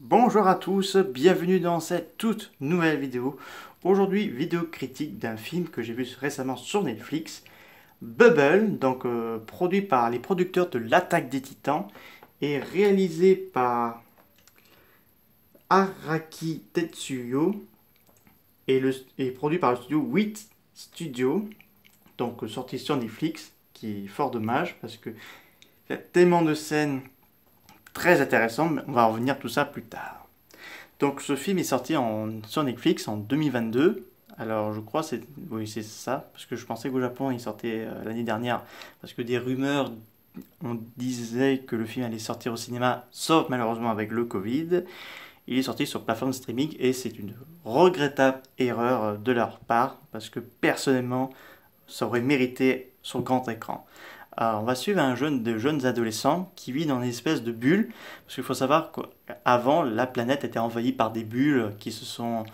Bonjour à tous, bienvenue dans cette toute nouvelle vidéo. Aujourd'hui, vidéo critique d'un film que j'ai vu récemment sur Netflix, Bubble, donc produit par les producteurs de l'Attaque des Titans et réalisé par Araki Tetsuyo et produit par le studio Wit Studio, donc sorti sur Netflix, qui est fort dommage parce que il y a tellement de scènes très intéressantes, mais on va en revenir tout ça plus tard. Donc ce film est sorti sur Netflix en 2022. Alors je crois c'est oui c'est ça parce que je pensais qu'au Japon il sortait l'année dernière parce que des rumeurs on disait que le film allait sortir au cinéma sauf malheureusement avec le Covid. Il est sorti sur plateforme streaming et c'est une regrettable erreur de leur part parce que personnellement ça aurait mérité sur grand écran. Alors, on va suivre de jeunes adolescents qui vit dans une espèce de bulle, parce qu'il faut savoir qu'avant, la planète était envahie par des bulles qui se sont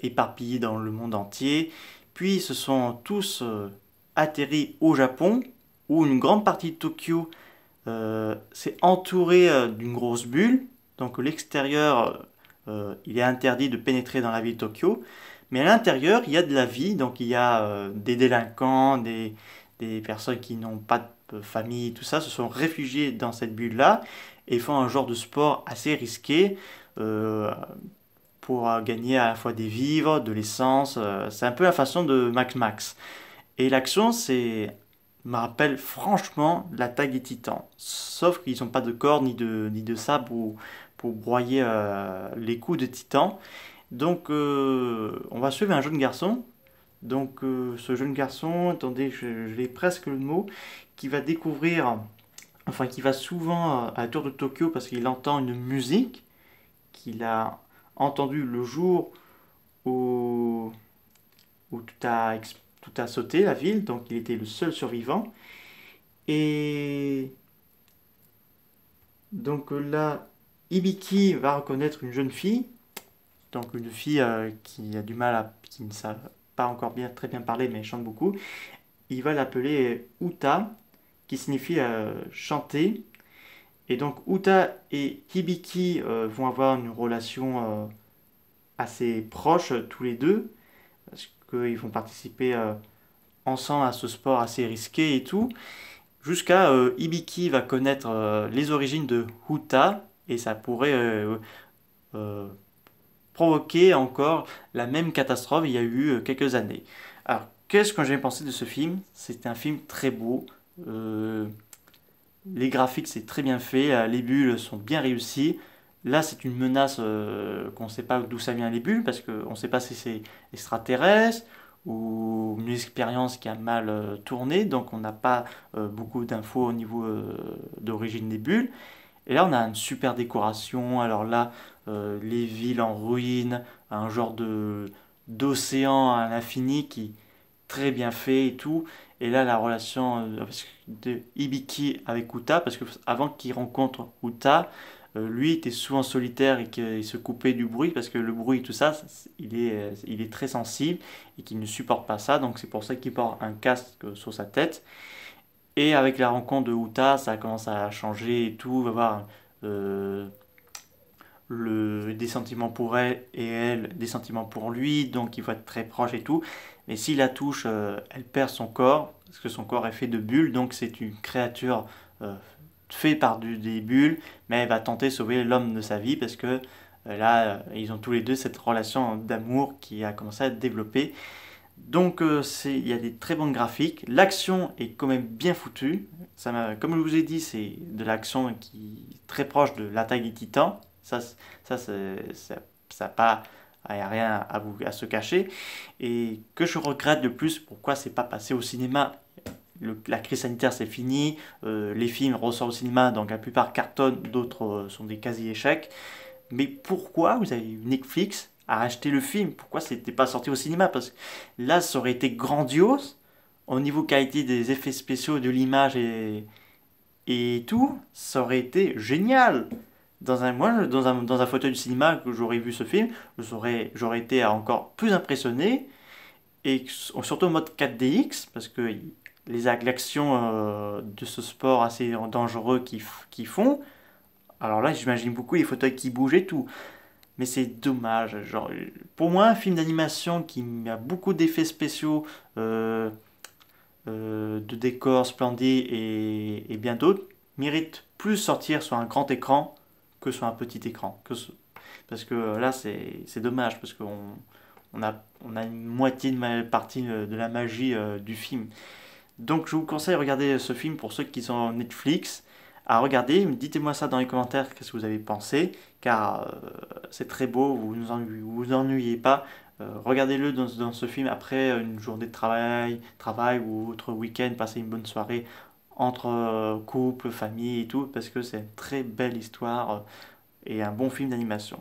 éparpillées dans le monde entier, puis ils se sont tous atterris au Japon, où une grande partie de Tokyo s'est entourée d'une grosse bulle, donc l'extérieur, il est interdit de pénétrer dans la ville de Tokyo, mais à l'intérieur, il y a de la vie, donc il y a des délinquants, des personnes qui n'ont pas de famille, tout ça, se sont réfugiés dans cette bulle-là et font un genre de sport assez risqué euh, pour gagner à la fois des vivres, de l'essence. C'est un peu la façon de Max Max. Et l'action, me rappelle franchement l'attaque des titans. Sauf qu'ils n'ont pas de corps ni de sabre pour broyer les coups de titans. Donc, on va suivre un jeune garçon. Donc, ce jeune garçon, attendez, je l'ai presque le mot, qui va découvrir, enfin, qui va souvent à la tour de Tokyo parce qu'il entend une musique qu'il a entendue le jour où, où tout a sauté, la ville. Donc, il était le seul survivant. Et donc là, Ibiki va reconnaître une jeune fille, donc une fille qui a du mal qui ne savent pas encore très bien parler, mais elle chante beaucoup. Il va l'appeler Uta, qui signifie chanter. Et donc Uta et Hibiki vont avoir une relation assez proche tous les deux, parce qu'ils vont participer ensemble à ce sport assez risqué et tout. Jusqu'à Hibiki va connaître les origines de Uta, et ça pourrait euh, provoquer encore la même catastrophe il y a eu quelques années. Alors, qu'est-ce que j'ai pensé de ce film? C'est un film très beau. Euh, les graphiques, c'est très bien fait. Les bulles sont bien réussies. Là, c'est une menace qu'on ne sait pas d'où ça vient les bulles, parce qu'on ne sait pas si c'est extraterrestre ou une expérience qui a mal tourné, donc on n'a pas beaucoup d'infos au niveau d'origine des bulles. Et là, on a une super décoration. Alors là, les villes en ruine, un genre de d'océan à l'infini qui est très bien fait et tout. Et là, la relation de Ibiki avec Uta, parce que avant qu'il rencontre Uta, lui était souvent solitaire et qu'il se coupait du bruit, parce que le bruit, tout ça, il est très sensible et qu'il ne supporte pas ça. Donc c'est pour ça qu'il porte un casque sur sa tête. Et avec la rencontre de Uta, ça commence à changer et tout. Il va avoir euh, des sentiments pour elle et elle des sentiments pour lui. Donc il va être très proche et tout. Mais s'il la touche, elle perd son corps. Parce que son corps est fait de bulles. Donc c'est une créature faite par des bulles. Mais elle va tenter de sauver l'homme de sa vie. Parce que là, ils ont tous les deux cette relation d'amour qui a commencé à se développer. Donc il y a des très bons graphiques. L'action est quand même bien foutue. Comme je vous ai dit, c'est de l'action qui est très proche de l'attaque des Titans. Ça, ça pas, y a rien à se cacher. Et que je regrette de plus, pourquoi c'est pas passé au cinéma. La crise sanitaire c'est fini, les films ressortent au cinéma, donc la plupart cartonnent, d'autres sont des quasi-échecs. Mais pourquoi vous avez Netflix à acheter le film? Pourquoi c'était pas sorti au cinéma? Parce que là, ça aurait été grandiose au niveau qualité des effets spéciaux, de l'image et tout. Ça aurait été génial. Dans un fauteuil de cinéma que j'aurais vu ce film, j'aurais été encore plus impressionné et surtout en mode 4DX parce que l'action de ce sport assez dangereux qu'ils font Alors là, j'imagine beaucoup les fauteuils qui bougent et tout. Mais c'est dommage. Genre, pour moi, un film d'animation qui a beaucoup d'effets spéciaux, euh, de décors splendides et bien d'autres, mérite plus sortir sur un grand écran que sur un petit écran. Parce que là, c'est dommage, parce on a une moitié de partie de la magie du film. Donc je vous conseille de regarder ce film pour ceux qui sont Netflix. À regarder, dites-moi ça dans les commentaires, qu'est-ce que vous avez pensé, car c'est très beau, vous vous ennuyez pas. Regardez-le dans ce film après une journée de travail ou autre week-end, passez une bonne soirée entre couple, famille et tout, parce que c'est une très belle histoire et un bon film d'animation.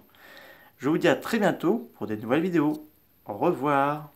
Je vous dis à très bientôt pour des nouvelles vidéos. Au revoir.